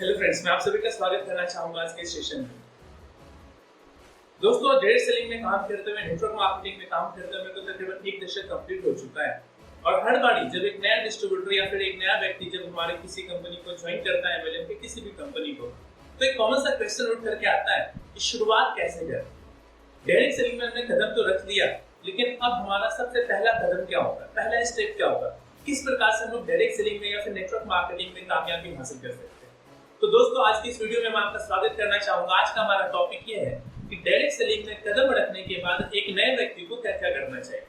Hello friends, मैं आप सभी का स्वागत करना चाहूंगा आज के सेशन में। दोस्तों, डायरेक्ट सेलिंग में काम करते हुए, नेटवर्क मार्केटिंग में काम करते हुए तो तकरीबन 1 दशक कंप्लीट हो चुका है। और हर बारी जब एक नया डिस्ट्रीब्यूटर या फिर एक नया व्यक्ति जब हमारे किसी कंपनी को ज्वाइन करता है, एमएलएम की किसी भी कंपनी को, तो एक कॉमन सा क्वेश्चन उठ करके आता है कि शुरुआत कैसे करें। डायरेक्ट सेलिंग में हमने कदम तो रख लिया, लेकिन अब हमारा सबसे पहला कदम क्या होगा, पहला स्टेप क्या होगा, किस प्रकार से हम लोग डायरेक्ट सेलिंग में या फिर नेटवर्क मार्केटिंग में कामयाबी हासिल कर सकते हैं। तो दोस्तों, आज की इस वीडियो में मैं आपका स्वागत करना चाहूंगा। आज का हमारा टॉपिक ये है कि डायरेक्ट सेलिंग में कदम रखने के बाद एक नए व्यक्ति को क्या क्या करना चाहिए।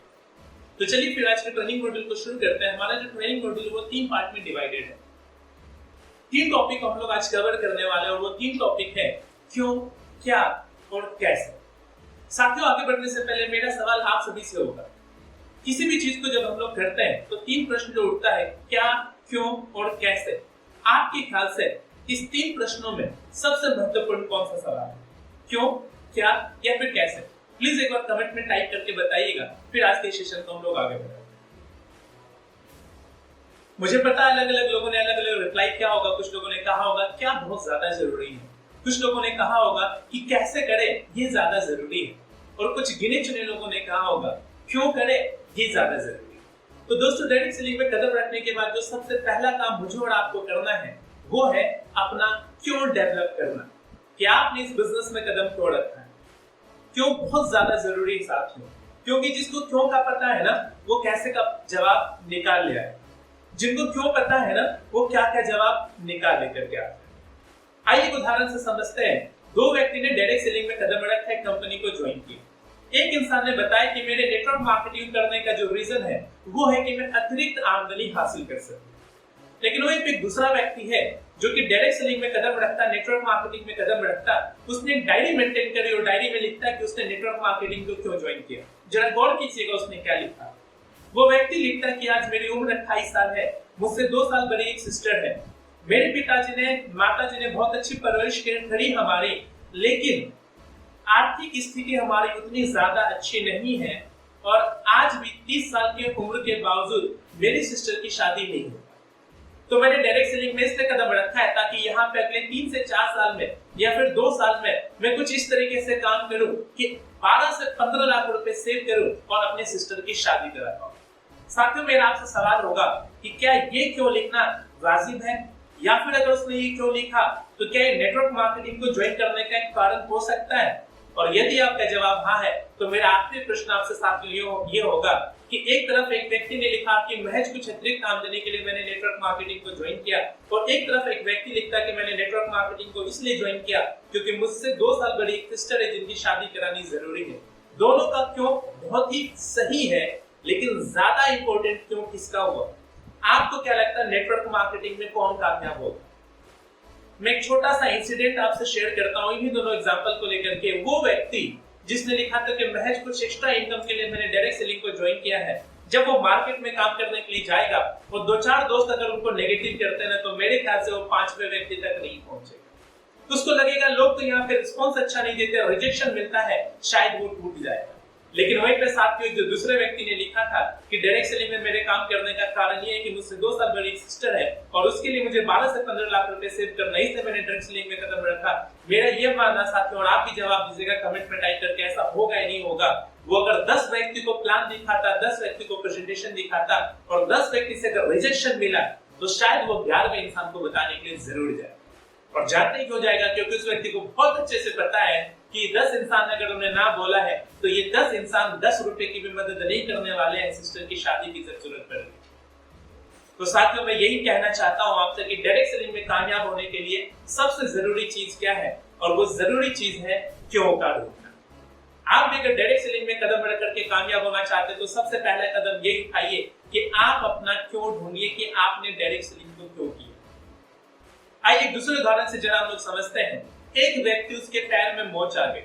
तो चलिए फिर आज के ट्रेनिंग मॉड्यूल को शुरू करते हैं। हमारा जो ट्रेनिंग मॉड्यूल है वो 3 पार्ट में डिवाइडेड है। 3 टॉपिक हम लोग आज कवर करने वाले हैं और वो 3 टॉपिक है क्यों, क्या और कैसे। साथियों, आगे बढ़ने से पहले मेरा सवाल आप सभी से होगा, किसी भी चीज को जब हम लोग करते हैं तो 3 प्रश्न जो उठता है, क्या, क्यों और कैसे। आपके ख्याल से इस 3 प्रश्नों में सबसे महत्वपूर्ण कौन सा सवाल है, क्यों, क्या या फिर कैसे? प्लीज एक बार कमेंट में टाइप करके बताइएगा, फिर आज के सेशन को हम लोग आगे बढ़ाएंगे। मुझे पता है अलग अलग लोगों ने अलग अलग रिप्लाई किया होगा। कुछ लोगों ने कहा होगा क्या बहुत ज्यादा जरूरी है, कुछ लोगों ने कहा होगा कि कैसे करें ये ज्यादा जरूरी है, और कुछ गिने चुने लोगों ने कहा होगा क्यों करें ये ज्यादा जरूरी है। तो दोस्तों, डायरेक्ट सेलिंग में कदम रखने के बाद जो सबसे पहला काम मुझे और आपको करना है वो है अपना क्यों डेवलप करना। क्या आपने इस बिजनेस में कदम क्यों रखा है, क्यों बहुत ज्यादा जरूरी है साथियों। क्योंकि जिसको क्यों का पता है ना, वो कैसे का जवाब निकाल लिया है। जिनको क्यों पता है ना, वो क्या क्या जवाब निकाल लेकर के आते हैं। आइए एक उदाहरण से समझते हैं। 2 व्यक्ति ने डायरेक्ट सेलिंग में कदम रखा है, कंपनी को ज्वाइन किया। एक इंसान ने बताया कि मेरे नेटवर्क मार्केटिंग करने का जो रीजन है वो है कि मैं अतिरिक्त आमदनी हासिल कर सकूं। लेकिन वो एक दूसरा व्यक्ति है जो कि डायरेक्ट सेलिंग में कदम रखता, नेटवर्क मार्केटिंग में कदम रखता। उसने एक डायरी मेंटेन करी और डायरी में लिखता है कि उसने नेटवर्क मार्केटिंग को क्यों ज्वाइन किया। जरा गौर कीजिएगा उसने क्या लिखा। वो व्यक्ति लिखता है कि आज मेरी उम्र 28 साल है, मुझसे 2 साल बड़ी एक सिस्टर है। मेरे पिताजी ने, माताजी ने बहुत अच्छी परवरिश करी हमारी, लेकिन आर्थिक स्थिति हमारी उतनी ज्यादा अच्छी नहीं है और आज भी 30 साल की उम्र के बावजूद मेरी सिस्टर की शादी नहीं हुई। तो मैंने डायरेक्ट सेलिंग में इसलिए कदम रखा है ताकि यहाँ पे अगले 3 से 4 साल में या फिर 2 साल में मैं कुछ इस तरीके से काम करूं कि 12 से 15 लाख रुपए सेव करूं और अपने सिस्टर की शादी करा पाऊं। साथियों, मेरा आपसे सवाल होगा कि क्या ये क्यों लिखना वाजिब है, या फिर अगर उसने ये क्यों लिखा तो क्या ये नेटवर्क मार्केटिंग को ज्वाइन करने का एक कारण हो सकता है। और यदि आपका जवाब हाँ है तो मेरा आखिरी प्रश्न आपसे साथियों ये होगा कि एक तरफ एक व्यक्ति ने लिखा कि महज कुछ अतिरिक्त आमदनी के लिए मैंने नेटवर्क मार्केटिंग को ज्वाइन किया, और एक तरफ एक व्यक्ति लिखता कि मैंने नेटवर्क मार्केटिंग को इसलिए ज्वाइन किया क्योंकि मुझसे 2 साल बड़ी एक सिस्टर है जिनकी शादी करानी जरूरी है। दोनों का क्यों बहुत ही सही है, लेकिन ज्यादा इंपॉर्टेंट क्यों किसका हुआ। आपको क्या लगता है नेटवर्क मार्केटिंग में कौन कामयाब होगा? मैं एक छोटा सा इंसिडेंट आपसे शेयर करता हूं इन्हीं दोनों एग्जांपल को लेकर के। वो व्यक्ति जिसने लिखा था कि महज कुछ एक्स्ट्रा इनकम के लिए मैंने डायरेक्ट सेलिंग को ज्वाइन किया है, जब वो मार्केट में काम करने के लिए जाएगा और 2-4 दोस्त अगर उनको नेगेटिव करते हैं ना, तो मेरे ख्याल से वो 5वें व्यक्ति तक नहीं पहुंचेगा। तो उसको लगेगा लोग तो यहाँ पे रिस्पॉन्स अच्छा नहीं देते, रिजेक्शन मिलता है, शायद वो टूट जाएगा। लेकिन वहीं पे साथियों जो दूसरे व्यक्ति ने लिखा था कि डायरेक्ट सेलिंग में मेरे काम करने का कारण ये है कि मुझसे 2 साल बड़ी सिस्टर है और उसके लिए मुझे 12 से 15 लाख रुपए सेव करना, इसलिए मैंने डायरेक्ट सेलिंग में कदम रखा। मेरा ये मानना साथियों, और आप भी जवाब दीजिएगा कमेंट में टाइप करके, ऐसा होगा या नहीं होगा। वो अगर 10 व्यक्ति को प्लान दिखाता, 10 व्यक्ति को प्रेजेंटेशन दिखाता और 10 व्यक्ति से अगर रिजेक्शन मिला तो शायद वो 11वें इंसान को बताने के लिए जरूर जाए। और जाते क्यों जाएगा? क्योंकि उस व्यक्ति को बहुत अच्छे से पता है कि 10 इंसान अगर उन्हें ना बोला है तो ये 10 इंसान 10 रुपए की भी मदद नहीं करने वाले हैं सिस्टर की शादी की जरूरत पड़ेगी। तो साथियों, मैं यही कहना चाहता हूं आपसे कि डायरेक्ट सेलिंग में कामयाब होने के लिए सबसे जरूरी चीज क्या है, और वो जरूरी चीज है क्यों का ढूंढना। आप भी अगर डायरेक्ट सेलिंग में कदम रख करके कामयाब होना चाहते तो सबसे पहला कदम ये उठाइए कि आप अपना क्यों ढूंढिए कि आपने डायरेक्ट सेलिंग को क्यों किया। आइए दूसरे उदाहरण से जरा हम लोग समझते हैं। एक व्यक्ति, उसके पैर में मोच आ गई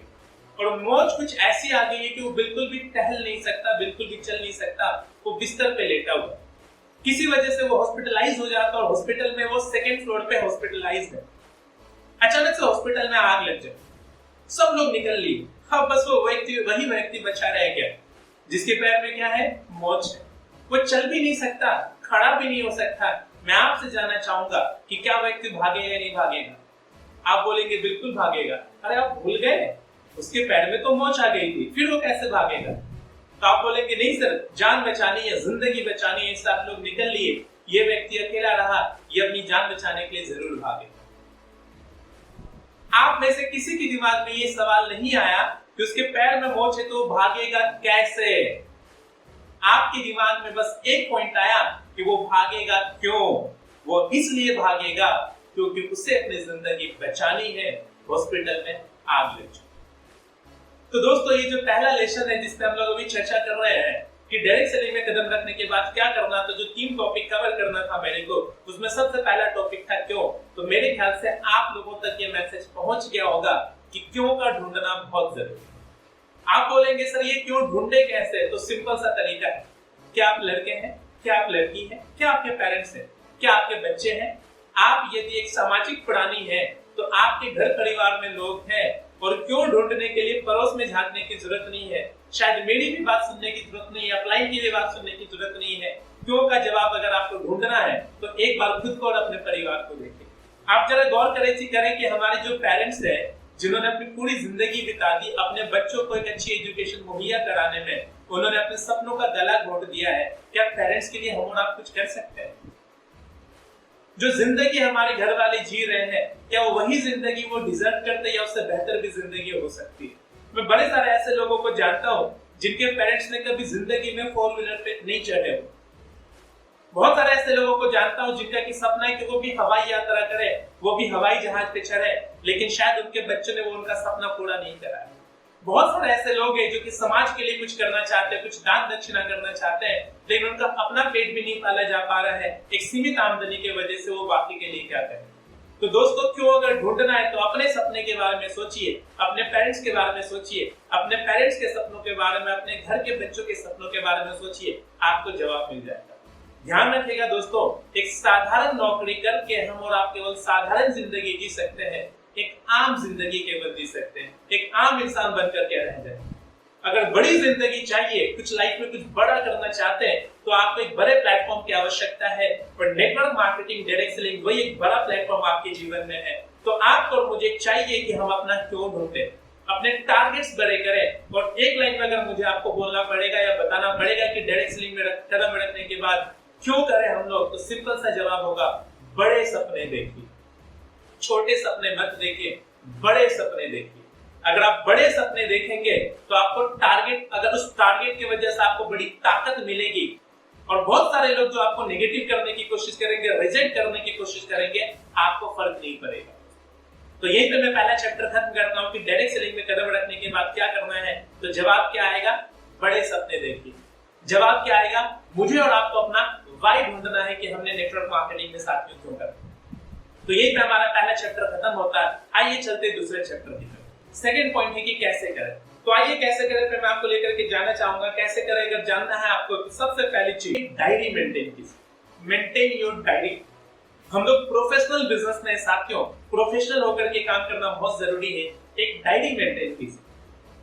और मोच कुछ ऐसी आ गई है कि वो बिल्कुल भी टहल नहीं सकता, बिल्कुल भी चल नहीं सकता, वो बिस्तर पे लेटा हुआ। किसी वजह से वो हॉस्पिटलाइज हो जाता और हॉस्पिटल में वो 2nd फ्लोर पे हॉस्पिटलाइज है। अचानक से हॉस्पिटल में आग लग जाए, सब लोग निकल लिए, अब बस वही व्यक्ति बचा रह गया जिसके पैर में क्या है, मोच है। वो चल भी नहीं सकता, खड़ा भी नहीं हो सकता, मैं आपसे जानना चाहूंगा कि क्या व्यक्ति भागेगा या नहीं भागेगा? आप बोलेंगे बिल्कुल भागेगा। अरे आप भूल गए, उसके पैर में तो मोच आ गई थी, फिर वो कैसे भागेगा? तो आप बोलेंगे नहीं सर, जान बचानी है, जिंदगी बचानी है, इससे आप लोग निकल लिए, ये व्यक्ति अकेला रहा, ये अपनी जान बचाने के लिए जरूर भागेगा। आप में से किसी के दिमाग में ये सवाल नहीं आया कि उसके पैर में मोच है तो भागेगा कैसे? आपके दिमाग में बस एक पॉइंट आया कि वो भागेगा क्यों? वो इसलिए भागेगा क्योंकि उसे अपनी जिंदगी बचानी है, हॉस्पिटल में आग लग चुकी। तो दोस्तों, ये जो पहला लेसन है जिस पे हम लोग अभी चर्चा कर रहे हैं कि डायरेक्ट सेलिंग में कदम रखने के बाद क्या करना, तो जो 3 टॉपिक कवर करना था मेरे को, उसमें सबसे पहला टॉपिक था क्यों। तो मेरे ख्याल से आप लोगों तक ये मैसेज पहुंच गया होगा कि क्यों का ढूंढना बहुत जरूरी है। आप बोलेंगे सर ये क्यों ढूंढे कैसे? तो सिंपल सा तरीका है। क्या आप लड़के हैं? क्या आप लड़की हैं? क्या आपके पेरेंट्स हैं? क्या आपके बच्चे हैं? आप यदि एक सामाजिक प्राणी है तो आपके घर परिवार में लोग हैं, और क्यों ढूंढने के लिए पड़ोस में झांकने की जरूरत नहीं है, शायद मेरी भी बात सुनने की जरूरत नहीं है, अपलाइन की भी बात सुनने की जरूरत नहीं है। क्यों का जवाब अगर आपको ढूंढना है तो एक बार खुद को और अपने परिवार को देखें। आप जरा गौर करें कि हमारे जो पेरेंट्स हैं जिन्होंने अपनी पूरी जिंदगी बिता दी अपने बच्चों को एक अच्छी एजुकेशन मुहैया कराने में, उन्होंने अपने सपनों का गला घोट दिया है। क्या पेरेंट्स के लिए हम और आप कुछ कर सकते हैं? जो जिंदगी हमारे घर वाले जी रहे हैं, क्या वो वही जिंदगी वो डिजर्व करते हैं या उससे बेहतर भी जिंदगी हो सकती है? मैं बड़े सारे ऐसे लोगों को जानता हूं जिनके पेरेंट्स ने कभी जिंदगी में 4 व्हीलर पे नहीं चढ़े हो। बहुत सारे ऐसे लोगों को जानता हूं जिनका की सपना है कि वो भी हवाई यात्रा करे, वो भी हवाई जहाज पे चढ़े, लेकिन शायद उनके बच्चों ने वो उनका सपना पूरा नहीं करा। बहुत सारे ऐसे लोग हैं जो कि समाज के लिए कुछ करना चाहते हैं, कुछ दान दक्षिणा करना चाहते हैं, लेकिन उनका अपना पेट भी नहीं पाला जा पा रहा है एक सीमित आमदनी की वजह से। वो बाकी के लिए क्या करें? तो दोस्तों, क्यों अगर ढूंढना है तो अपने सपने के बारे में सोचिए, अपने पेरेंट्स के बारे में सोचिए, अपने पेरेंट्स के सपनों के बारे में, अपने घर के बच्चों के सपनों के बारे में सोचिए, आपको जवाब मिल जाएगा। ध्यान रखिएगा दोस्तों, एक साधारण नौकरी करके हम और आप केवल साधारण जिंदगी जी सकते हैं, एक आम जिंदगी केवल जी सकते हैं, एक आम इंसान बनकर के रह जाए। अगर बड़ी जिंदगी चाहिए, कुछ लाइफ में कुछ बड़ा करना चाहते हैं, तो आपको एक बड़े प्लेटफॉर्म की आवश्यकता है, पर नेटवर्क मार्केटिंग, डायरेक्ट सेलिंग वही एक बड़ा प्लेटफॉर्म आपके जीवन में है। तो आपको और मुझे चाहिए कि हम अपना क्यों ढूंढें, अपने टारगेट्स बड़े करें। और एक लाइन में अगर मुझे आपको बोलना पड़ेगा या बताना पड़ेगा कि डायरेक्ट सेलिंग में कदम रखने के बाद क्यों करें हम लोग, तो सिंपल सा जवाब होगा, बड़े सपने देखिए, छोटे सपने मत देखिए, बड़े सपने देखिए। अगर आप बड़े सपने देखेंगे तो आपको टारगेट, अगर उस टारगेट की वजह से आपको बड़ी ताकत मिलेगी, और बहुत सारे लोग जो आपको नेगेटिव करने की कोशिश करेंगे, रिजेक्ट करने की कोशिश करेंगे, आपको फर्क नहीं पड़ेगा। तो यहीं पे मैं पहला चैप्टर खत्म करता हूं कि डायरेक्ट सेलिंग में कदम रखने के बाद क्या करना है। तो जवाब क्या आएगा? बड़े सपने देखिए। जवाब क्या आएगा? मुझे और आपको अपना वाई ढूंढना है कि हमने नेटवर्क मार्केटिंग में साथ में क्यों करना। तो यही पे हमारा पहला चैप्टर खत्म होता है। आइए चलते दूसरे चैप्टर की तरफ। सेकंड पॉइंट है कि कैसे करें। तो आइए कैसे करें पे मैं आपको लेकर के जाना चाहूंगा। कैसे करें अगर जानना है आपको, तो सबसे पहली चीज डायरी मेंटेन कीजिए। Maintain your diary. हम लोग प्रोफेशनल बिजनेस में साथियों, प्रोफेशनल होकर के काम करना बहुत जरूरी है। एक डायरी मेंटेन कीजिए,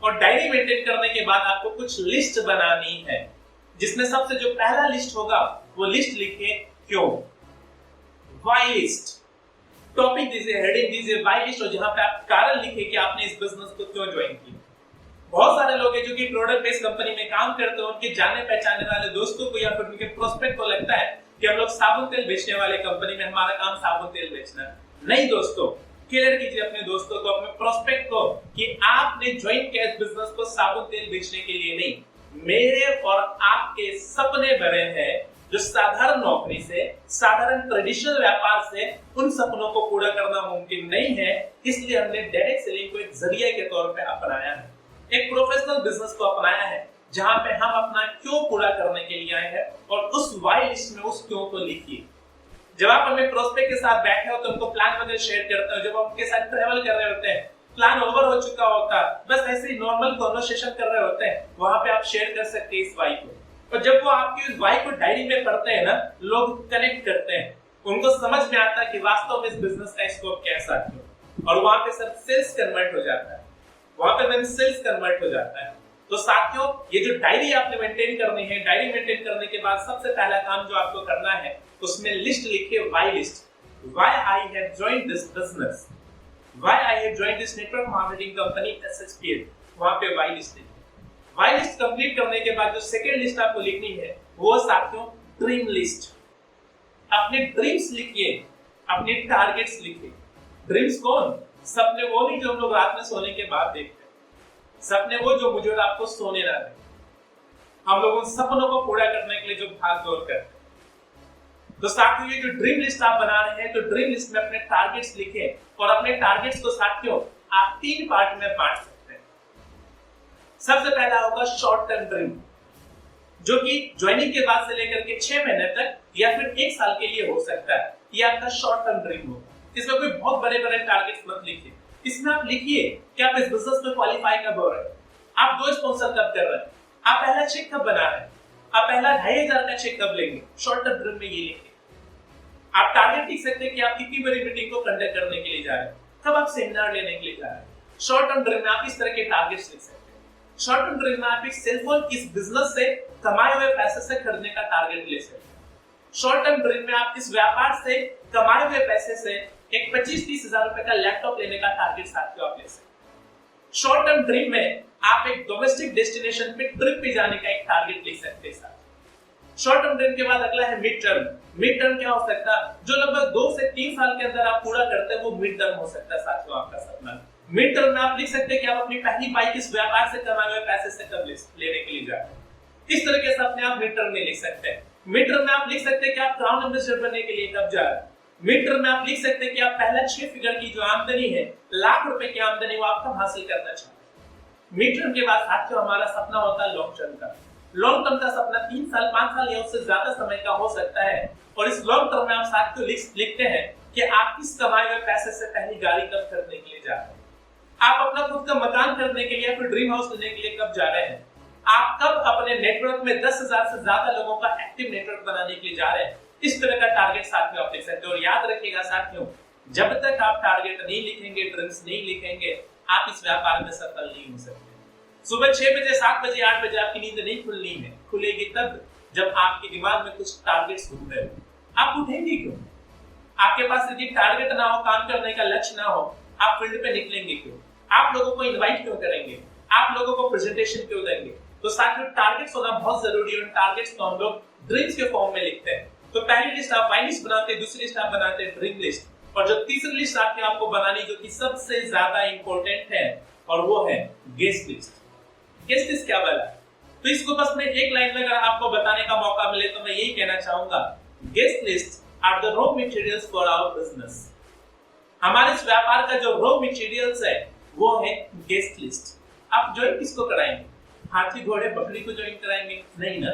और डायरी मेंटेन करने के बाद आपको कुछ लिस्ट बनानी है, जिसमें सबसे जो पहला लिस्ट होगा वो लिस्ट लिखिए क्यों, व्हाई लिस्ट। टॉपिक दीजिए, हेडिंग दीजिए व्हाई लिस्ट, और जहां पे आप कारण लिखिए कि आपने इस बिजनेस को क्यों ज्वाइन किया। बहुत सारे लोग हैं जो कि प्रोडक्ट बेस्ड कंपनी में काम करते हैं, उनके जाने पहचाने वाले दोस्तों को या फिर उनके प्रोस्पेक्ट को लगता है कि हम लोग साबुन तेल बेचने वाले कंपनी में, हमारा काम साबुन तेल बेचना। नहीं दोस्तों, क्लियर कीजिए अपने दोस्तों को, अपने प्रोस्पेक्ट को कि आपने ज्वाइन किया इस बिजनेस को साबुन तेल बेचने के लिए नहीं। मेरे और आपके सपने बने हैं जो साधारण नौकरी से, साधारण ट्रेडिशनल व्यापार से उन सपनों को पूरा करना मुमकिन नहीं है। इसलिए हमने डायरेक्ट सेलिंग को एक जरिया के तौर पे अपनाया है, एक प्रोफेशनल बिजनेस को अपनाया है, जहां पे हम अपना क्यों पूरा करने के लिए आए हैं, और उस वाई लिस्ट में उस क्यों को लिखिए। जब आप अपने प्रोस्पेक्ट के साथ बैठे हो तो उनको प्लान वगैरह शेयर करते हो, जब आप उनके साथ ट्रैवल कर रहे होते हैं, प्लान ओवर हो चुका होता है, बस ऐसे ही नॉर्मल कन्वर्सेशन कर रहे होते हैं, वहां पे आप शेयर कर सकते हैं इस वाई को। और जब वो आपकी उस वाई को डायरी में पढ़ते हैं ना, लोग कनेक्ट करते हैं, उनको समझ में आता है कि वास्तव में इस बिजनेस का स्कोप कैसा है, और वहां पे सब सेल्स कन्वर्ट हो जाता है, वहां पे मैंने सेल्स कन्वर्ट हो जाता है। तो साथियों, ये जो डायरी आपने मेंटेन करनी है, डायरी मेंटेन करने के बाद सबसे पहला काम जो आपको करना है, उसमें लिस्ट लिखिए, why list, why I have joined this business, why I have joined this network marketing company SHPL, वहां पे व्हाई लिस्ट लिखिए। व्हाई लिस्ट कंप्लीट करने के बाद जो सेकंड लिस्ट आपको लिखनी है वो साथियों ड्रीम लिस्ट। अपने ड्रीम्स लिखिए, अपने टारगेट्स लिखिए। ड्रीम्स कौन? सपने वो नहीं जो हम लोग रात में सोने के बाद देखते हैं, सपने वो जो मुझे और आपको सोने ना दें। हम लोग उन सपनों को पूरा करने के लिए जो भाग दौड़ करते हैं। तो साथियों, ये जो ड्रीम लिस्ट आप बना रहे हैं, तो ड्रीम लिस्ट में अपने टारगेट्स लिखें, और अपने टारगेट्स को साथियों आप 3 पार्ट में बांट सकते हैं। सबसे पहला होगा शॉर्ट टर्म ड्रीम, जो कि ज्वाइनिंग के बाद से लेकर के 6 महीने तक या फिर 1 साल के लिए हो सकता है। ये आपका शॉर्ट टर्म ड्रीम होगा। इसमें कोई बहुत बड़े-बड़े टारगेट्स मत लिखिए। इसमें आप लिखिए कि आप इस बिजनेस में क्वालिफाई कब हो रहे हैं, आप 2 स्पॉन्सर कब कर रहे हैं, आप पहला चेक कब बना रहे हैं, आप पहला 2500 का चेक कब लेंगे। शॉर्ट टर्म ड्रीम में ये लिखिए। आप टारगेट लिख सकते हैं कि आप कितनी बड़ी मीटिंग को कंडक्ट करने के लिए जा रहे हैं, कब आप सेमिनार लेने के लिए जा रहे हैं। शॉर्ट टर्म ड्रीम में आप इस तरह के टारगेट्स लिख सकते हैं। शॉर्ट टर्म ड्रीम में आप एक सेलफोन इस बिजनेस से कमाए हुए पैसे से खरीदने का टारगेट ले सकते हैं। शॉर्ट टर्म ड्रीम में आप इस व्यापार से कमाए हुए पैसे से एक 25-30 हजार रुपए का लैपटॉप लेने का टारगेट साथियों आप ले सकते हैं। शॉर्ट टर्म ड्रीम में आप एक डोमेस्टिक डेस्टिनेशन पे ट्रिप पे जाने का एक टारगेट ले सकते हैं साथियों। शॉर्ट टर्म ड्रीम के बाद अगला है मिड टर्म। मिड टर्म क्या हो सकता है? जो लगभग 2 से 3 साल के अंदर आप पूरा करते हैं, वो मिड टर्म हो सकता है साथियों आपका सपना। मिड टर्म में आप लिख सकते हैं कि आप अपनी पहली बाइक इस व्यापार से कमाए हुए पैसे से कब लेने के लिए जा रहे हैं। इस तरह के सपने आप मिड टर्म में लिख सकते हैं। मिड टर्म में आप लिख सकते हैं कि आप क्राउन एम्बेसडर बनने के लिए कब जा रहे हैं। मिड टर्म में आप लिख सकते हैं कि आप पहला 6 फिगर की जो आमदनी है, लाख रुपए की आमदनी, वो आप कब हासिल करना चाहते हैं। मिड टर्म के बाद साथियों हमारा सपना होता है लॉन्ग टर्म का। लॉन्ग टर्म का सपना 3 साल, 5 साल या उससे ज्यादा समय का हो सकता है। और इस लॉन्ग टर्म में आप साथियों लिखते हैं कि आप किस कमाए हुए पैसे से पहली गाड़ी कब खरीदने के लिए जा रहे हैं, आप अपना खुद का मकान खरीदने के लिए या फिर ड्रीम हाउस लेने के लिए कब जा रहे हैं, आप कब अपने नेटवर्क में 10,000 से ज्यादा लोगों का एक्टिव नेटवर्क बनाने के लिए जा रहे हैं। इस तरह का टारगेट साथियों आप लिख सकते हैं। और याद रखिएगा साथियों, जब तक आप टारगेट नहीं लिखेंगे, ड्रीम्स नहीं लिखेंगे, आप इस व्यापार में सफल नहीं हो सकते। सुबह 6 बजे, 7 बजे, 8 बजे आपकी नींद नहीं खुलनी है, खुलेगी तब जब आपके दिमाग में कुछ टारगेट्स घूम रहे हो। आप उठेंगे क्यों? आपके पास यदि टारगेट ना हो, काम करने का लक्ष्य ना हो, आप फील्ड पे निकलेंगे क्यों? आप लोगों को इनवाइट क्यों करेंगे? आप लोगों को प्रेजेंटेशन क्यों देंगे? तो साथियों टारगेट्स होना बहुत जरूरी है। और टारगेट्स को हम लोग ड्रीम्स के फॉर्म में लिखते हैं। तो पहली लिस्ट आप वाई लिस्ट बनाते हैं, दूसरी लिस्ट आप बनाते हैं ड्रीम लिस्ट, और जो तीसरी लिस्ट आपको बनानी जो कि सबसे ज्यादा इंपॉर्टेंट है, और वो है गेस्ट लिस्ट। गेस्ट लिस्ट क्या बोला? तो इसको बस मैं एक लाइन में अगर आपको बताने का मौका मिले तो मैं यही कहना चाहूंगा, guest list are the raw materials for our business. हमारे इस व्यापार का जो रॉ मटेरियल्स है वो है गेस्ट लिस्ट। आप ज्वाइन किसको कराएंगे? हाथी, घोड़े, बकरी को ज्वाइन कराएंगे? नहीं ना,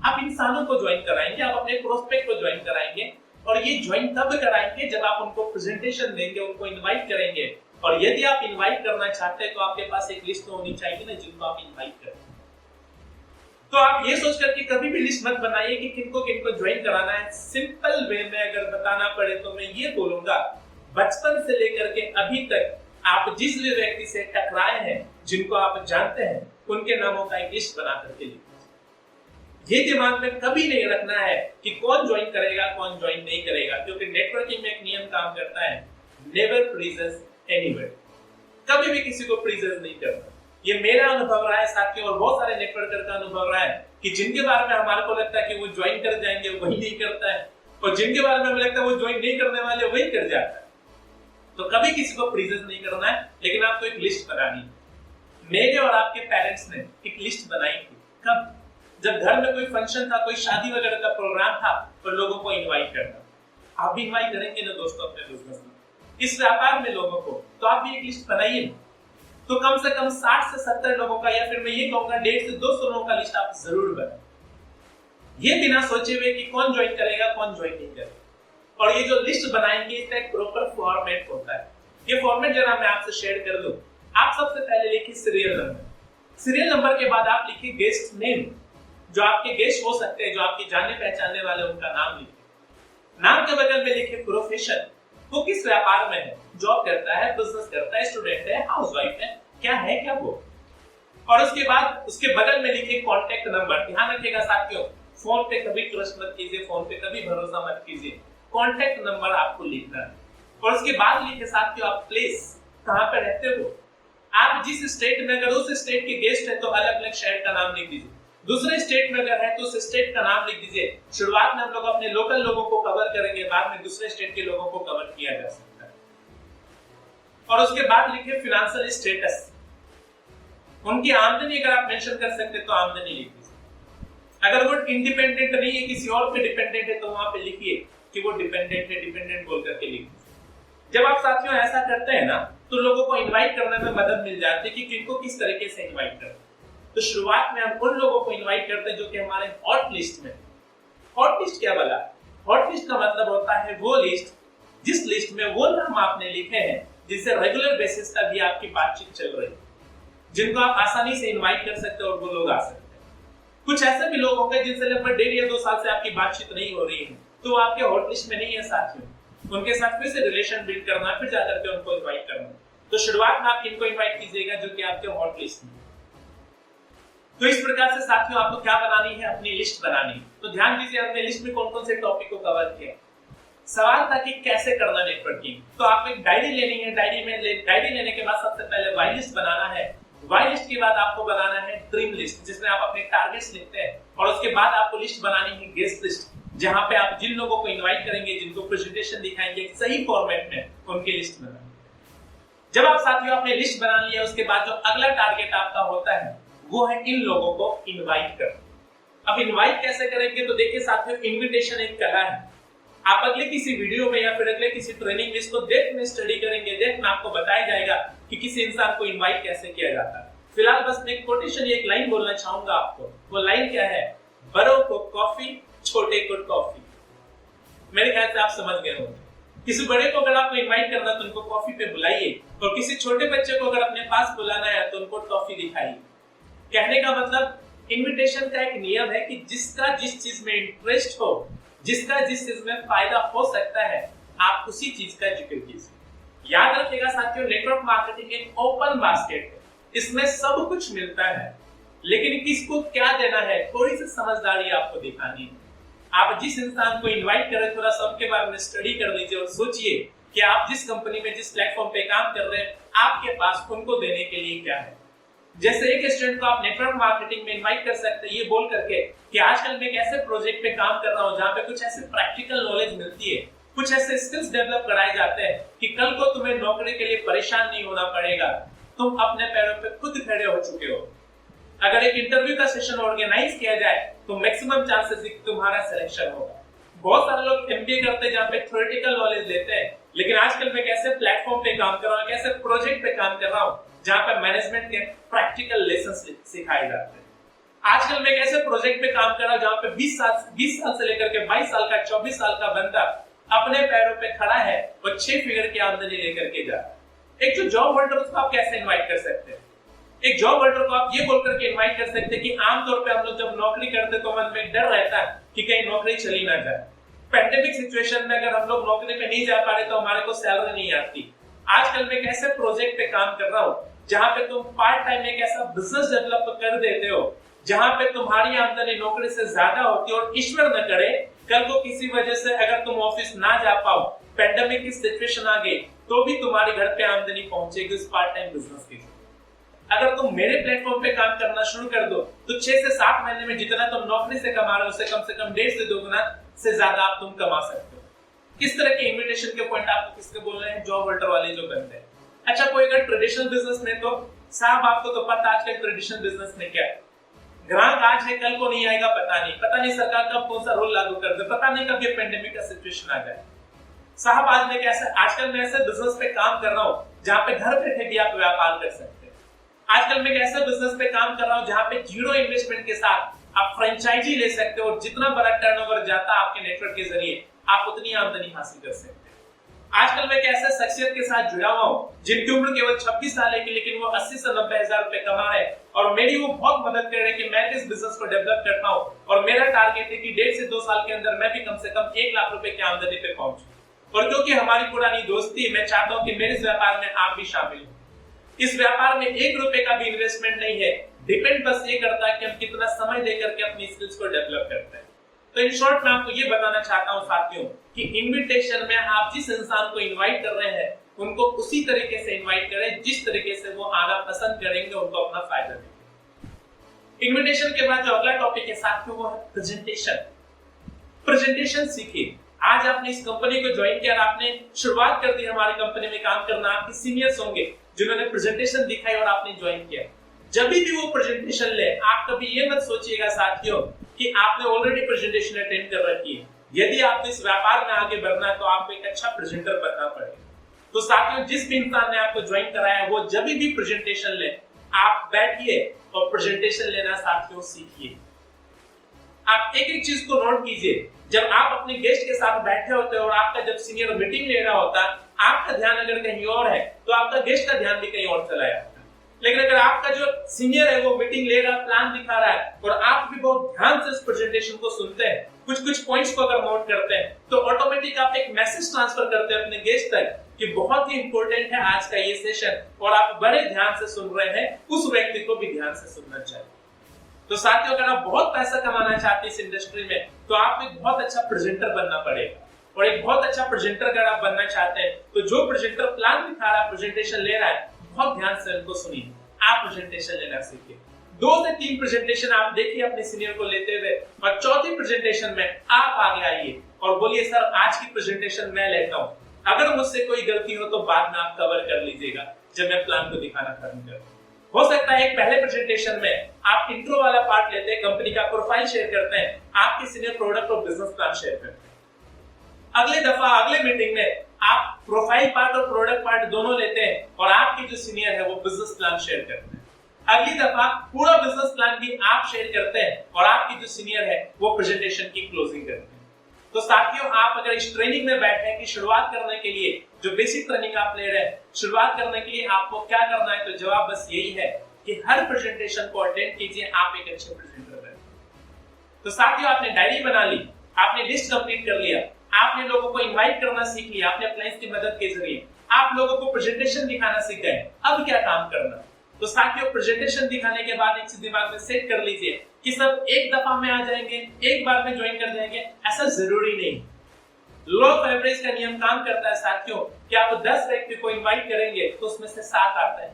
आप इंसानों को ज्वाइन कराएंगे, आप अपने प्रोस्पेक्ट को ज्वाइन कराएंगे। और ये ज्वाइन तब कराएंगे जब आप उनको प्रेजेंटेशन देंगे, उनको इनवाइट करेंगे। और यदि आप इनवाइट करना चाहते हैं तो आपके पास एक लिस्ट तो होनी चाहिए ना जिनको आप इनवाइट करें। तो आप ये सोच करके कभी भी लिस्ट मत बनाइए कि किनको किनको ज्वाइन कराना है। सिंपल वे में अगर बताना पड़े तो मैं ये बोलूंगा, बचपन से लेकर के अभी तक आप जिस भी व्यक्ति से टकराए हैं, जिनको आप जानते हैं, उनके नामों का एक लिस्ट बना करके लिखिए। ये दिमाग में कभी नहीं रखना है कि कौन ज्वाइन करेगा, कौन ज्वाइन नहीं करेगा, क्योंकि नेटवर्किंग में एक नियम काम करता है, नेवर प्लीजेस एनीवन। कभी भी किसी को प्लीजेस नहीं करना। ये मेरा अनुभव रहा है साथियों, और बहुत सारे नेटवर्कर का अनुभव रहा है कि जिनके बारे में हमारे को लगता है कि वो ज्वाइन कर जाएंगे, वही नहीं करता है, और जिनके बारे में हमें लगता है वो ज्वाइन नहीं करने वाले, वही कर जाता है। तो कभी किसी को प्लीजेस नहीं करना है, लेकिन आपको एक लिस्ट बनानी है। मेरे और आपके पेरेंट्स ने एक लिस्ट बनाई थी। कब? जब घर में कोई फंक्शन था, कोई शादी वगैरह का प्रोग्राम था, तो लोगों को इनवाइट करना। आप भी इनवाइट करेंगे ना दोस्तों अपने बिजनेस में, इस व्यापार में लोगों को, तो आप भी एक लिस्ट बनाइए। तो कम से कम 60 से 70 लोगों का, या फिर मैं ये कहूंगा 150 से 200 लोगों का लिस्ट आप जरूर बनाएं। ये बिना सोचे हुए कि कौन ज्वाइन करेगा, कौन ज्वाइन नहीं करेगा। और ये जो लिस्ट बनाएंगे इसका एक प्रॉपर फॉर्मेट होता है। ये फॉर्मेट जरा मैं आपसे शेयर कर दूं। आप सबसे पहले लिखिए सीरियल नंबर। सीरियल नंबर के बाद आप लिखिए गेस्ट नेम। जो आपके गेस्ट हो सकते हैं, जो आपके जाने पहचानने वाले, उनका नाम लिखिए। नाम के बगल में लिखिए प्रोफेशन। वो किस व्यापार में है, जॉब करता है, बिजनेस करता है, स्टूडेंट है, हाउसवाइफ है, क्या है क्या वो। और उसके बाद उसके बगल में लिखे कॉन्टैक्ट नंबर। ध्यान रखिएगा साथियों, फोन पे कभी ट्रस्ट मत कीजिए, फोन पे कभी भरोसा मत कीजिए, कॉन्टैक्ट नंबर आपको लिखना है। और उसके बाद लिखे साथियों आप प्लेस, कहां पे रहते हो। आप जिस स्टेट में, अगर उस स्टेट के गेस्ट है तो अलग अलग शहर का नाम लिख दीजिए, दूसरे स्टेट में अगर है तो उस स्टेट का नाम लिख दीजिए। शुरुआत में हम लोग अपने लोकल लोगों को कवर करेंगे, बाद में दूसरे स्टेट के लोगों को कवर किया जा सकता है। और उसके बाद लिखे फाइनेंशियल स्टेटस, उनकी आमदनी अगर आप मेंशन कर सकते तो आमदनी लिख दीजिए। अगर वो इंडिपेंडेंट नहीं है, किसी और पे डिपेंडेंट है, तो वहां पे लिखिए कि वो डिपेंडेंट है, डिपेंडेंट बोल करके लिख दीजिए। जब आप साथियों ऐसा करते हैं ना तो लोगों को इनवाइट करने में मदद मिल जाती है कि किनको किस तरीके से इनवाइट करें। तो शुरुआत में हम उन लोगों को इनवाइट करते हैं जो कि हमारे हॉट लिस्ट में। हॉट लिस्ट क्या बोला? हॉट लिस्ट का मतलब होता है वो लिस्ट जिस लिस्ट में वो नाम आपने लिखे हैं जिससे रेगुलर बेसिस पर भी आपकी बातचीत चल रही है, जिनको आप आसानी से इनवाइट कर सकते हो और वो लोग आ सकते हैं। कुछ ऐसे भी लोग होंगे जिनसे लगभग 1.5 या 2 साल से आपकी बातचीत नहीं हो रही है, तो आपके हॉट लिस्ट में नहीं है साथियों। उनके साथ फिर से रिलेशन बिल्ड करना, फिर जाकर के उनको इनवाइट करना। तो शुरुआत में आप किनको इनवाइट कीजिएगा जो कि आपके हॉट लिस्ट में। तो इस प्रकार से साथियों आपको क्या बनानी है, अपनी लिस्ट बनानी है। तो ध्यान दीजिए हमने लिस्ट में कौन-कौन से टॉपिक को कवर किया। सवाल था कि कैसे करना नेटवर्किंग। तो आपको एक डायरी लेनी है, डायरी लेने के बाद सबसे पहले वाई लिस्ट बनाना है। वाई लिस्ट के बाद आपको बनाना है ड्रीम लिस्ट, जिसमें आप अपने टारगेट्स लिखते हैं। और उसके बाद आपको लिस्ट बनानी है गेस्ट लिस्ट, जहां पे आप जिन लोगों को इनवाइट करेंगे, जिनको प्रेजेंटेशन दिखाएंगे, एक सही फॉर्मेट में उनकी लिस्ट बनाएंगे। जब आप साथियों अपने लिस्ट बना लिया, उसके बाद जो अगला टारगेट आपका होता है वो है इन लोगों को इनवाइट करना। अब इनवाइट कैसे करेंगे? तो देखिए साथियों, इनविटेशन एक कला है। आप अगले किसी वीडियो में या फिर अगले किसी ट्रेनिंग में इसको डेप्थ में स्टडी करेंगे, डेप्थ में आपको बताया जाएगा कि किसी इंसान को इनवाइट कैसे किया जाता है। फिलहाल बस मैं एक कोटेशन, एक लाइन बोलना चाहूंगा आपको। वो लाइन क्या है? बड़ों को कॉफी, छोटे को कॉफी। मेरे ख्याल से आप समझ गए होंगे। किसी बड़े को अगर आपको इनवाइट करना तो उनको कॉफी पे बुलाइए, और किसी छोटे बच्चे को अगर अपने पास बुलाना है तो उनको टॉफी दिखाइए। कहने का मतलब इनविटेशन का एक नियम है कि जिसका जिस चीज में इंटरेस्ट हो, जिसका जिस चीज में फायदा हो सकता है, आप उसी चीज का जिक्र कीजिए। याद रखिएगा साथियों, नेटवर्क मार्केटिंग एक ओपन बास्केट है। इसमें सब कुछ मिलता है, लेकिन किसको क्या देना है, थोड़ी सी समझदारी आपको दिखानी है। आप जिस इंसान को इनवाइट करें, थोड़ा सा उनके बारे में स्टडी कर लीजिए और सोचिए कि आप जिस कंपनी में, जिस प्लेटफॉर्म पे काम कर रहे हैं, आपके पास उनको देने के लिए क्या है। जैसे एक स्टूडेंट को आप नेटवर्क मार्केटिंग में इनवाइट कर सकते हैं ये बोल करके कि आजकल मैं एक ऐसे प्रोजेक्ट पे काम कर रहा हूं जहां पे कुछ ऐसे प्रैक्टिकल नॉलेज मिलती है, कुछ ऐसे स्किल्स डेवलप कराए जाते हैं कि कल को तुम्हें नौकरी के लिए परेशान नहीं होना पड़ेगा, तुम अपने पैरों पे खुद खड़े हो चुके हो। अगर एक इंटरव्यू का सेशन ऑर्गेनाइज किया जाए तो मैक्सिमम चांसेस तुम्हारा सिलेक्शन होगा। बहुत सारे लोग एमबीए करते हैं जहां पे थ्योरेटिकल नॉलेज लेते हैं, लेकिन आजकल मैं कैसे प्लेटफॉर्म पे काम कर रहा हूं, कैसे प्रोजेक्ट पे काम कर रहा हूं जहां पे मैनेजमेंट के प्रैक्टिकल लेसन्स सिखाए जाते हैं। आजकल मैं कैसे प्रोजेक्ट पे काम कर रहा हूं जहां पे 20 साल से लेकर के 22 साल का, 24 साल का बंदा अपने पैरों पे खड़ा है और 6 फिगर की आमदनी लेकर के जा रहा है। एक जो जॉब होल्डर, उसको आप कैसे इनवाइट कर सकते हैं? एक जॉब होल्डर को आप ये बोलकर के इनवाइट कर सकते हैं कि आमतौर पे हम लोग जब नौकरी करते तो मन में डर रहता है कि कहीं नौकरी चली ना जाए। पैंडेमिक सिचुएशन में अगर हम लोग नौकरी पे नहीं जा पा रहे तो हमारे को सैलरी नहीं आती। आजकल मैं एक ऐसे प्रोजेक्ट पे काम कर रहा हूं जहां पे तुम पार्ट टाइम एक ऐसा बिजनेस डेवलप कर देते हो जहां पे तुम्हारी आमदनी नौकरी से ज्यादा होती है, और ईश्वर न करे कल को किसी वजह से अगर तुम ऑफिस ना जा पाओ, पैंडेमिक की सिचुएशन आ गई, तो भी तुम्हारे घर पे आमदनी पहुंचेगी उस पार्ट टाइम बिजनेस की। अगर तुम मेरे प्लेटफॉर्म पे काम करना शुरू कर दो तो 6 से 7 महीने में जितना तुम नौकरी से कमा रहे हो उससे कम से कम 1.5 से 2 गुना से ज्यादा आप तुम कमा सकते हो। किस तरह के इन्विटेशन के पॉइंट आपको किसके बोल रहे हैं? जॉब होल्डर वाले जो बंदे हैं। अच्छा, कोई अगर ट्रेडिशनल बिजनेस में, तो साहब आपको तो पता आजकल ट्रेडिशनल बिजनेस में क्या है, ग्राहक आज है कल को नहीं आएगा, पता नहीं सरकार कब कौन सा रूल लागू कर दे, पता नहीं कब ये पेंडेमिक का सिचुएशन आ जाए। साहब आजकल मैं ऐसे बिजनेस पे काम कर रहा हूँ जहाँ पे घर बैठे भी आप व्यापार कर सकते हैं। आजकल मैं एक ऐसे बिजनेस पे काम कर रहा हूँ जहाँ पे 0 इन्वेस्टमेंट के साथ आप फ्रेंचाइजी ले सकते हो, और जितना बड़ा टर्नओवर जाता है आपके नेटवर्क के जरिए आप उतनी आमदनी हासिल कर सकते हैं। आजकल मैं एक ऐसे शख्सियत के साथ जुड़ा हुआ हूँ जिनकी उम्र केवल 26 साल है, लेकिन वो 80 से 90 हजार रुपए कमा रहे हैं, और मेरी वो बहुत मदद कर रहे हैं कि मैं इस बिजनेस को डेवलप करता हूँ, और मेरा टारगेट है कि 1.5 से 2 साल के अंदर मैं भी कम से कम 1 लाख रुपए की आमदनी पे पहुंचूं। और क्योंकि हमारी पुरानी दोस्ती, मैं चाहता हूँ कि मेरे इस व्यापार में आप भी शामिल हो। इस व्यापार में 1 रुपए का भी इन्वेस्टमेंट नहीं है, डिपेंड बस ये करता है कि हम कितना समय देकर के अपनी स्किल्स को डेवलप करते हैं। तो इन शॉर्ट मैं आपको ये बताना चाहता हूँ साथियों कि इनविटेशन में आप जिस इंसान को इनवाइट कर रहे हैं उनको उसी तरीके से इनवाइट करें जिस तरीके से वो आना पसंद करेंगे, उनको अपना फायदा देंगे। इनविटेशन के बाद जो अगला टॉपिक है साथियों वो है प्रेजेंटेशन। प्रेजेंटेशन सीखिए। आज आपने इस कंपनी को ज्वाइन किया और आपने शुरुआत कर दी हमारी कंपनी में काम करना, आपके सीनियर्स होंगे जिन्होंने प्रेजेंटेशन दिखाई और आपने ज्वाइन किया। जब भी वो प्रेजेंटेशन ले, आप कभी ये मत सोचिएगा साथियों कि आपने ऑलरेडी प्रेजेंटेशन अटेंड कर रखी है। यदि आपको इस व्यापार में आगे बढ़ना है तो आपको एक अच्छा प्रेजेंटर बनना पड़ेगा। तो साथियों जिस भी इंसान ने आपको ज्वाइन कराया वो जब भी प्रेजेंटेशन ले, आप बैठिए और प्रेजेंटेशन लेना साथियों सीखिए। आप एक एक चीज को नोट कीजिए। जब आप अपने गेस्ट के साथ बैठे होते हैं और आपका जब सीनियर मीटिंग ले रहा होता है, आपका ध्यान अगर कहीं और है तो आपका गेस्ट का ध्यान भी कहीं और चला जाता है। लेकिन अगर आपका जो सीनियर है वो मीटिंग ले रहा, प्लान दिखा रहा है और आप भी बहुत ध्यान से इस प्रेजेंटेशन को सुनते हैं, कुछ पॉइंट्स को अगर नोट करते हैं, तो ऑटोमेटिक आप एक मैसेज ट्रांसफर करते हैं अपने गेस्ट तक कि बहुत ही इंपॉर्टेंट है आज का ये सेशन और आप बड़े ध्यान से सुन रहे हैं, उस व्यक्ति को भी ध्यान से सुनना चाहिए। तो साथियों अगर आप बहुत पैसा कमाना चाहते हैं इस इंडस्ट्री में तो आपको एक बहुत अच्छा प्रेजेंटर बनना पड़ेगा। और एक बहुत अच्छा प्रेजेंटर अगर आप बनना चाहते हैं तो जो प्रेजेंटर प्लान दिखा रहा है, प्रेजेंटेशन ले रहा है, बहुत ध्यान से उनको सुनिए। आप प्रेजेंटेशन लेना सीखिए। 2 से 3 प्रेजेंटेशन आप देखिए अपने सीनियर को लेते हुए और चौथी प्रेजेंटेशन में आप आगे आइए और बोलिए सर आज की प्रेजेंटेशन मैं लेता हूँ। अगर मुझसे कोई गलती हो तो बाद में आप कवर कर लीजिएगा जब मैं प्लान को दिखाना खत्म करूँ। हो सकता है एक पहले प्रेजेंटेशन में आप इंट्रो वाला पार्ट लेते हैं, कंपनी का प्रोफाइल शेयर करते हैं, आपके सीनियर प्रोडक्ट और बिजनेस प्लान शेयर करते हैं। अगले दफा अगले मीटिंग में आप प्रोफाइल पार्ट और प्रोडक्ट पार्ट दोनों लेते हैं और आपके जो सीनियर है वो बिजनेस प्लान शेयर करते हैं। अगली दफा पूरा बिजनेस प्लान भी आप शेयर करते हैं और आपके जो सीनियर है वो प्रेजेंटेशन की क्लोजिंग करते हैं। तो साथियों आप अगर इस ट्रेनिंग में बैठे हैं कि शुरुआत करने के लिए जो बेसिक ट्रेनिंग आप ले रहे हैं, शुरुआत करने के लिए आपको क्या करना है, तो जवाब बस यही है कि हर प्रेजेंटेशन को अटेंड कीजिए, आप एक अच्छे प्रेजेंटर बने। तो साथियों आपने डायरी बना ली, आपने लिस्ट कंप्लीट कर लिया, आपने लोगों को इनवाइट करना सीख लिया, आपने क्लाइंट्स की मदद के जरिए आप लोगों को प्रेजेंटेशन दिखाना सीख गए। अब क्या काम करना? तो साथियों प्रेजेंटेशन दिखाने के बाद एक चीज दिमाग में सेट कर लीजिए कि सब एक दफा में आ जाएंगे, एक बार में ज्वाइन कर जाएंगे, ऐसा जरूरी नहीं। लॉ ऑफ एवरेज का नियम काम करता है साथियों कि आप 10 व्यक्ति को इनवाइट करेंगे तो उसमें से 7 आते हैं।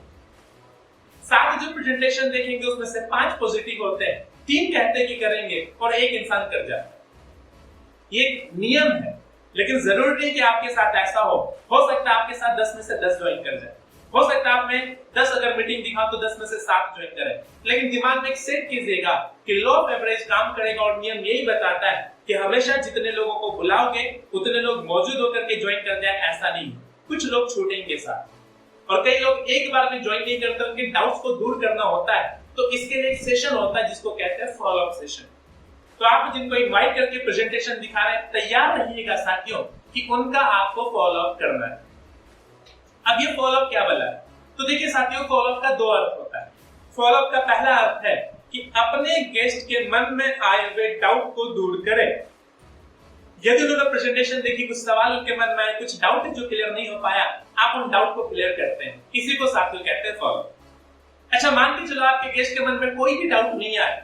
7 जो प्रेजेंटेशन देखेंगे उसमें से 5 पॉजिटिव होते हैं, 3 कहते हैं कि करेंगे और 1 इंसान कर जाता है। ये नियम है, लेकिन जरूरी नहीं कि आपके साथ ऐसा हो सकता है आपके साथ 10 में से 10 ज्वाइन कर जाए, हो सकता है आप में 10 अगर मीटिंग दिखाओ तो 10 में से 7 ज्वाइन करें। लेकिन दिमाग में एक सेट कीजिएगा कि लॉ ऑफ एवरेज काम करेगा और नियम यही बताता है कि हमेशा जितने लोगों को बुलाओगे उतने लोग मौजूद होकर के ज्वाइन कर जाए, ऐसा नहीं। कुछ लोग छूटेंगे साथ और कई लोग एक बार में ज्वाइन नहीं करते, उनके डाउट्स को दूर करना होता है। तो इसके लिए एक सेशन होता है जिसको कहते हैं फॉलो अप सेशन। तो आप जिनको इनवाइट करके प्रेजेंटेशन दिखा रहे हैं, तैयार रहिएगा साथियों कि उनका आपको फॉलो अप करना है। अब ये फॉलो अप क्या बोला है? तो देखिए साथियों फॉलो अप का 2 अर्थ होता है। फॉलो अप का पहला अर्थ है कि अपने गेस्ट के मन में आए हुए डाउट को दूर करें। यदि उन्होंने प्रेजेंटेशन देखी, कुछ सवाल उनके मन में आए, कुछ डाउट है जो क्लियर नहीं हो पाया, आप उन डाउट को क्लियर करते हैं। इसी को साथियों कहते हैं फॉलो अप। अच्छा मान के चलो आपके गेस्ट के मन में कोई भी डाउट नहीं आया,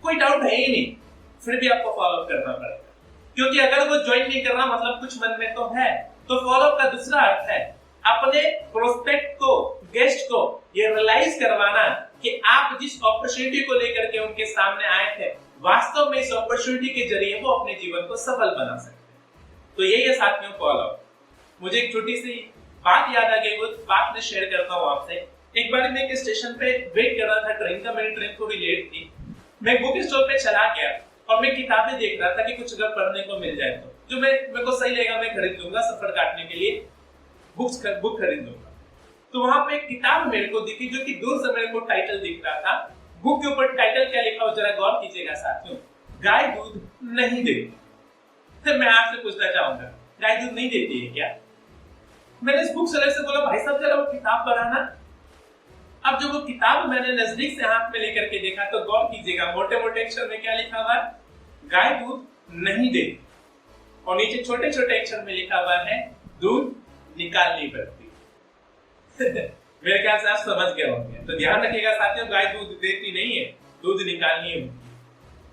कोई डाउट है ही नहीं, फिर भी आपको फॉलो अप करना पड़ेगा, क्योंकि अगर वो ज्वाइन नहीं कर रहा मतलब कुछ मन में तो है। तो फॉलो अप का दूसरा अर्थ है अपने प्रोस्पेक्ट को, गेस्ट को ये रियलाइज करवाना कि आप जिस अपॉर्चुनिटी को लेकर के उनके सामने आए थे, वास्तव में इस अपॉर्चुनिटी के जरिए वो अपने जीवन को सफल बना सकते हैं। तो यही है साथियों फॉलो अप। मुझे एक छोटी सी बात याद आ गई, वो बात मैं शेयर करता हूँ आपसे। एक बार मैं एक स्टेशन पे वेट कर रहा था ट्रेन का, मेरी ट्रेन थोड़ी लेट थी। मैं बुक स्टोर पे चला गया और मैं किताबें देख रहा था कि कुछ अगर पढ़ने को मिल जाए तो जो मेरे को सही लगेगा मैं खरीद लूंगा, सफर काटने के लिए बुक खरीद लूंगा। तो वहां पे एक किताब मेरे को दिखी जो कि दूर से मेरे को टाइटल दिख रहा था। बुक के ऊपर टाइटल क्या लिखा हो जरा गौर कीजिएगा साथियों, गाय दूध नहीं देती। तो मैं आपसे पूछना चाहूंगा गाय दूध नहीं देती है क्या? मैंने इस बुक सेलर से बोला भाई साहब जरा वो किताब पढ़ाना। अब जब वो किताब मैंने नजदीक से हाथ में लेकर के देखा तो गौर कीजिएगा मोटे मोटे अक्षर में क्या लिखा हुआ है, गाय दूध नहीं देती, और नीचे छोटे छोटे अक्षर में लिखा हुआ है दूध निकालनी पड़ती। मेरे ख्याल से आप समझ गए होंगे। तो ध्यान रखिएगा साथियों, गाय दूध देती नहीं है, दूध निकालनी है।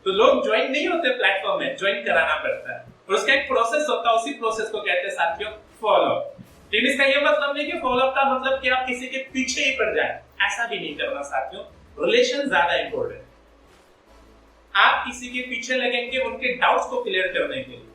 तो लोग ज्वाइन नहीं होते प्लेटफॉर्म में, ज्वाइन कराना पड़ता है और उसका एक प्रोसेस होता है, उसी प्रोसेस को कहते हैं साथियों फॉलोअप। लेकिन इसका ये मतलब नहीं कि फॉलोअप का मतलब कि आप किसी के पीछे ही पड़ जाए, ऐसा भी नहीं करना साथियों। रिलेशन ज्यादा इंपॉर्टेंट। आप किसी के पीछे लगेंगे उनके डाउट्स को क्लियर करने के लिए,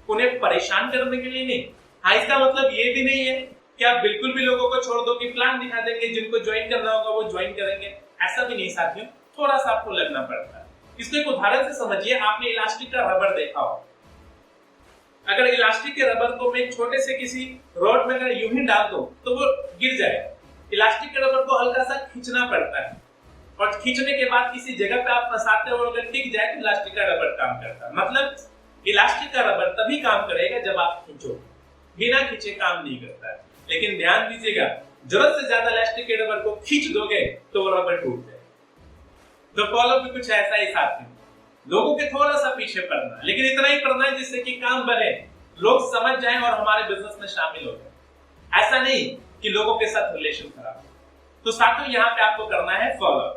उन्हें परेशान करने के लिए नहीं। हाँ, इसका मतलब ये भी नहीं है कि आप बिल्कुल भी लोगों को छोड़ दो कि प्लान दिखा देंगे, जिनको ज्वाइन करना होगा वो ज्वाइन करेंगे, ऐसा भी नहीं साथियों। थोड़ा सा आपको लगना पड़ता है। इसको एक उदाहरण से समझिए। आपने इलास्टिक का रबर देखा हो, अगर इलास्टिक के रबर को मैं छोटे से किसी रॉड में अगर यूं ही डाल दो तो वो गिर जाएगा। इलास्टिक के रबर को हल्का सा खींचना पड़ता है और खींचने के बाद किसी जगह पे आप फंसाते हो, अगर टिक जाए तो इलास्टिक का रबर काम करता है। मतलब इलास्टिक का रबर तभी काम करेगा जब आप खींचो, बिना खींचे काम नहीं करता है। लेकिन ध्यान दीजिएगा, जरूरत से ज्यादा इलास्टिक के रबर को खींच दोगे तो वो रबर टूट जाएगा। तो फॉलो भी कुछ ऐसा ही साथ में, लोगों के थोड़ा सा पीछे पड़ना, लेकिन इतना ही पड़ना है जिससे कि काम बने, लोग समझ जाएं और हमारे बिजनेस में शामिल हो जाए। ऐसा नहीं कि लोगों के साथ रिलेशन खराब। तो साथियों यहाँ पे आपको करना है फॉलो।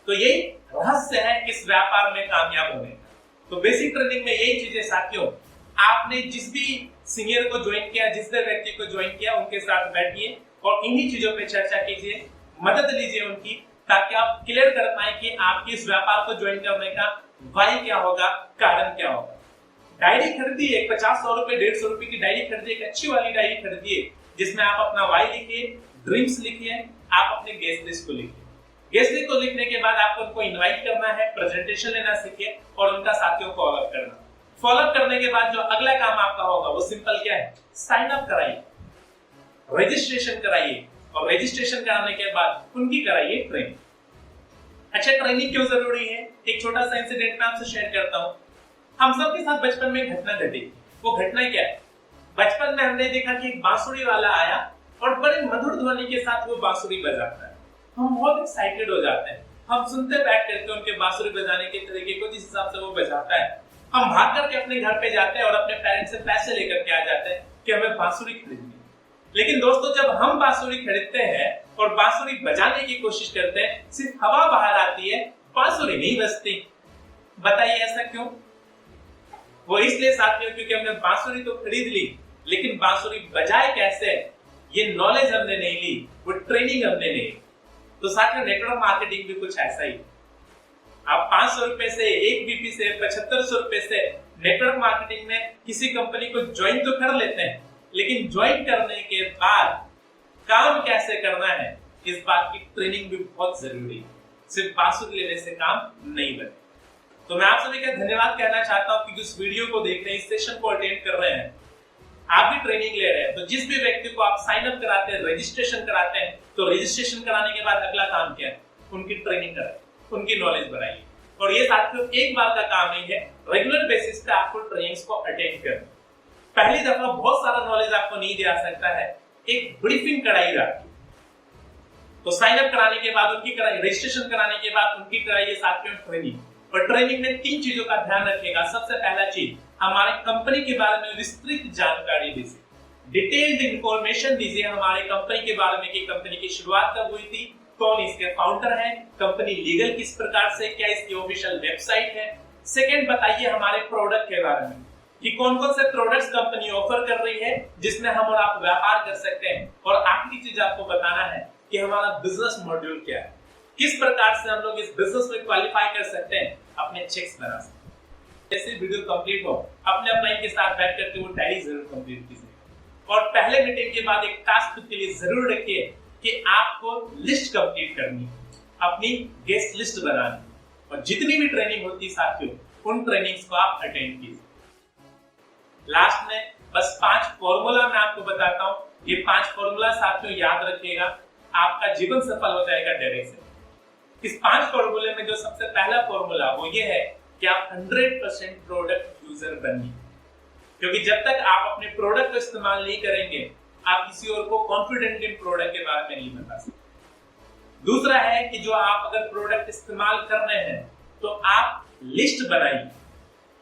तो यही रहस्य है इस व्यापार में कामयाब होने का। तो बेसिक ट्रेनिंग में यही चीजें साथियों, आपने जिस भी सीनियर को ज्वाइन किया, जिस भी व्यक्ति को ज्वाइन किया, उनके साथ बैठिए और इन्हीं चीजों पे चर्चा कीजिए, मदद लीजिए उनकी, ताकि आप क्लियर कर पाए कि आपके इस व्यापार को ज्वाइन करने का वाई क्या होगा, कारण क्या होगा। डायरी खरीदिए, 50-100 रुपए 150 रुपए की डायरी खरीदिए, एक अच्छी वाली डायरी खरीदिए जिसमें आप अपना वाई लिखिए, ड्रीम्स लिखिए, आप अपने गेस्ट लिस्ट को लिखिए। गेस्ट लिस्ट को लिखने के बाद आपको उनको इनवाइट करना है, प्रेजेंटेशन लेना सीखिए और उनका साथियों को फॉलो अप करना। फॉलो अप करने के बाद जो अगला काम आपका होगा वो सिंपल क्या है, साइन अप कराइए, रजिस्ट्रेशन कराइए और रजिस्ट्रेशन कराने के बाद उनकी कराइए ट्रेनिंग। अच्छा, ट्रेनिंग क्यों जरूरी है? एक छोटा सा इंसिडेंट मैं आपसे शेयर करता हूँ। हम सब के साथ बचपन में घटना घटी। वो घटना क्या है? बचपन में हमने देखा कि एक बांसुरी वाला आया और बड़े मधुर ध्वनि के साथ वो बांसुरी बजाता है। हम बहुत एक्साइटेड हो जाते हैं, हम सुनते बैठ करके उनके बांसुरी बजाने के तरीके को, जिस हिसाब से वो बजाता है। हम भाग करके अपने घर पे जाते हैं और अपने पेरेंट्स से पैसे लेकर के आ जाते हैं कि हमें बांसुरी खरीदनी। लेकिन दोस्तों, जब हम बांसुरी खरीदते हैं और बांसुरी बजाने की कोशिश करते हैं, सिर्फ हवा बाहर आती है, बांसुरी नहीं बजती। बताइए ऐसा क्यों? वो इसलिए साथियों क्योंकि हमने बांसुरी तो खरीद ली, लेकिन बांसुरी बजाए कैसे ये नॉलेज हमने नहीं ली, वो ट्रेनिंग हमने नहीं ली। तो साथियों, नेटवर्क मार्केटिंग भी कुछ ऐसा ही। आप 500 रुपए से, एक बीपी से, 7500 रुपए से नेटवर्क मार्केटिंग में किसी कंपनी को ज्वाइन तो कर लेते हैं, लेकिन ज्वाइन करने के बाद काम कैसे करना है, इस बात की ट्रेनिंग भी बहुत जरूरी है। सिर्फ बांसुरी लेने से काम नहीं बने। तो मैं आप सभी का धन्यवाद कहना चाहता हूं कि इस वीडियो को देख रहे हैं, इस सेशन को अटेंड कर रहे हैं, आप भी ट्रेनिंग ले रहे हैं। तो जिस भी व्यक्ति को आप साइन अप कराते हैं, रजिस्ट्रेशन कराते हैं, तो रजिस्ट्रेशन कराने के बाद अगला काम क्या है? उनकी ट्रेनिंग कराइए, उनकी नॉलेज बढ़ाइए। और ये साथियों एक बार का काम नहीं है, रेगुलर बेसिस पे आपको ट्रेनिंग्स को अटेंड करना। पहली दफा बहुत सारा नॉलेज आपको नहीं दिया सकता है, एक ब्रीफिंग कराई जाती है। तो साइन अप कराने के बाद उनकी कराइए, रजिस्ट्रेशन कराने के बाद उनकी कराइए साथियों ट्रेनिंग। और ट्रेनिंग में 3 चीजों का ध्यान रखिएगा। सबसे पहला चीज, हमारे कंपनी के बारे में विस्तृत जानकारी दीजिए, डिटेल्ड इंफॉर्मेशन दीजिए हमारे कंपनी के बारे में कि कंपनी की शुरुआत कब हुई थी, कौन इसके फाउंडर है, कंपनी लीगल किस प्रकार से, क्या इसकी ऑफिशियल वेबसाइट है। सेकंड, बताइए हमारे प्रोडक्ट के बारे में कि कौन कौन से प्रोडक्ट्स कंपनी ऑफर कर रही है जिसमें हम और आप व्यापार कर सकते हैं। और आखिरी चीज आपको बताना है कि हमारा बिजनेस मॉड्यूल क्या है, किस प्रकार से हम लोग इस बिजनेस में क्वालिफाई कर सकते हैं, अपने चेक्स बना सकते हैं। जैसे वीडियो कंप्लीट हो, अपने अपलाइन के साथ बैठ करके वो डायरी जरूर कंप्लीट कीजिए। और पहले मीटिंग के बाद एक टास्क खुद के लिए जरूर रखिए कि आपको लिस्ट कंप्लीट करनी है, अपनी गेस्ट लिस्ट बनानी। और जितनी भी ट्रेनिंग होती साथियों, उन ट्रेनिंग्स को आप अटेंड कीजिए। लास्ट में बस 5 फॉर्मूला मैं आपको बताता हूँ। ये 5 फॉर्मूला साथियों याद रखिएगा, आपका जीवन सफल हो जाएगा डायरेक्ट से। इस 5 फॉर्मूले में जो सबसे पहला फॉर्मूला वो ये है कि आप 100% प्रोडक्ट यूजर बनिए, क्योंकि जब तक आप अपने प्रोडक्ट को इस्तेमाल नहीं करेंगे, आप किसी और को कॉन्फिडेंट इन प्रोडक्ट के बारे में नहीं बता सकते। दूसरा है कि जो आप अगर प्रोडक्ट इस्तेमाल कर रहे हैं तो आप लिस्ट बनाइए,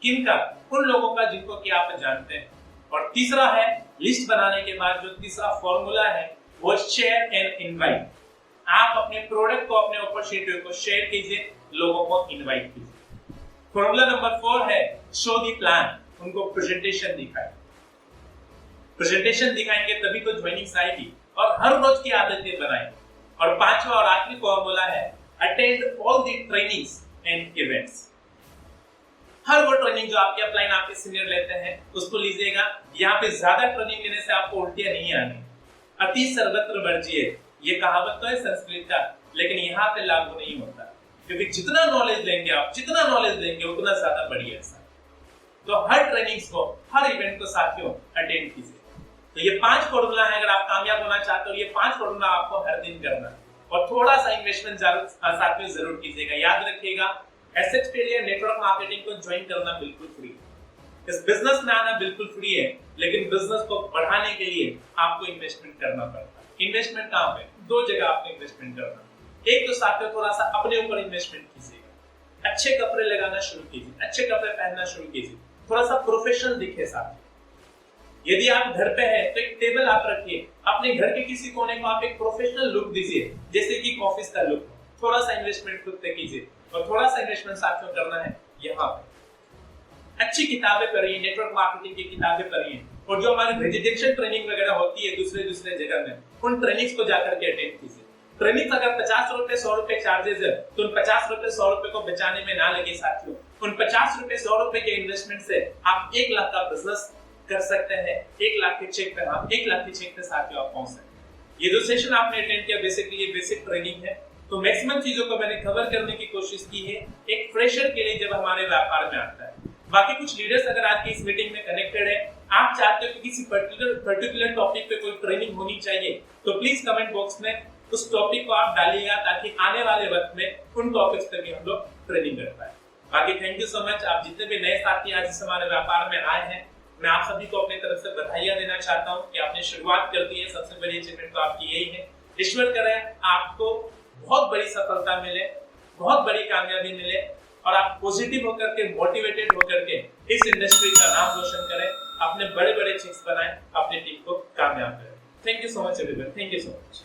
किनका? उन लोगों का जिनको कि आप जानते हैं। और तीसरा है, लिस्ट बनाने के बाद जो तीसरा फॉर्मूला है वो शेयर एंड इनवाइट। आप अपने प्रोडक्ट को, अपने अपॉर्चुनिटी को शेयर कीजिए, लोगों को इनवाइट कीजिए। फॉर्मूला नंबर 4 है शो दी प्लान, उनको प्रेजेंटेशन दिखाएं। प्रेजेंटेशन दिखाएंगे तभी तो ज्वाइनिंग्स आएगी, और हर रोज की आदतें बनाएं। और पांचवा और आखिरी फॉर्मूला है attend all the trainings and events. हर वो ट्रेनिंग जो आपके अपलाइन, आपके सीनियर लेते हैं, उसको लीजिएगा। यहाँ पे ज्यादा ट्रेनिंग लेने से आपको उल्टियां नहीं आनी। अति सर्वत्र वर्जिए, ये कहावत तो है संस्कृत का, लेकिन यहाँ पे लागू नहीं होता, क्योंकि जितना नॉलेज लेंगे आप, जितना नॉलेज लेंगे उतना ज्यादा बढ़िया है। तो हर ट्रेनिंग्स को, हर इवेंट को साथियों अटेंड कीजिए। तो ये 5 फॉर्मूला है, अगर आप कामयाब होना चाहते हो, ये 5 फॉर्मूला आपको हर दिन करना है। और थोड़ा सा इन्वेस्टमेंट साथियों जरूर कीजिएगा। याद रखिएगा, एसेट के लिए नेटवर्क मार्केटिंग को ज्वाइन करना बिल्कुल फ्री है। इस बिजनेस में आना बिल्कुल फ्री है, लेकिन बिजनेस को बढ़ाने के लिए आपको इन्वेस्टमेंट करना पड़ता है। इन्वेस्टमेंट कहाँ पे? 2 जगह आपको इन्वेस्टमेंट करना। एक तो साथियों थोड़ा सा अपने ऊपर इन्वेस्टमेंट कीजिएगा, अच्छे कपड़े लगाना शुरू कीजिए, अच्छे कपड़े पहनना शुरू कीजिए, थोड़ा सा प्रोफेशनल दिखे साथियों। यदि आप घर पे हैं तो एक टेबल आप रखिए, अपने घर के किसी कोने को आप एक प्रोफेशनल लुक दीजिए, जैसे कि ऑफिस का लुक। थोड़ा सा इन्वेस्टमेंट खुद पे कीजिए, और थोड़ा सा इन्वेस्टमेंट साथियों करना है यहाँ पे। अच्छी किताबें पढ़िए, नेटवर्क मार्केटिंग की किताबें पढ़िए, और जो हमारी रेजिडेंशियल ट्रेनिंग वगैरह होती है दूसरे जगह में, उन ट्रेनिंग्स को जाकर के अटेंड कीजिए। ट्रेनिंग अगर 50 रुपए 100 रुपए चार्जेस है, तो उन 50 रुपए 100 रुपए को बचाने में ना लगे साथियों। उन 50 रुपए 100 रुपए के इन्वेस्टमेंट से आप 1 लाख का बिजनेस कर सकते हैं। 1 लाख के चेक पे आप 1 लाख के चेक पे साथियों आप पहुंच सकते हैं। ये जो सेशन आपने अटेंड किया, बेसिकली ये बेसिक ट्रेनिंग है। तो मैक्सिमम चीजों को मैंने कवर करने की कोशिश की है एक फ्रेशर के लिए जब हमारे व्यापार में आता है। बाकी कुछ लीडर्स अगर आज की इस मीटिंग में कनेक्टेड है, आप चाहते हो कि किसी पर्टिकुलर टॉपिक पे कोई ट्रेनिंग होनी चाहिए, तो प्लीज कमेंट बॉक्स में उस टॉपिक को आप डालिएगा, ताकि आने वाले वक्त में उन टॉपिक्स पे भी हम लोग ट्रेनिंग कर पाए। बाकी थैंक यू सो मच। आप जितने भी नए साथी आज इस हमारे व्यापार में आए हैं, मैं आप सभी को अपनी तरफ से बधाइयां देना चाहता हूं कि आपने शुरुआत कर दी है। सबसे बड़ी अचीवमेंट तो आपकी यही है। ईश्वर करे आपको बहुत बड़ी सफलता मिले, बहुत बड़ी कामयाबी मिले, और आप पॉजिटिव होकर के, मोटिवेटेड होकर के इस इंडस्ट्री का नाम रोशन करें, अपने बड़े बड़े चेक्स बनाएं, अपनी टीम को कामयाब करें। Thank you so much everyone, thank you so much.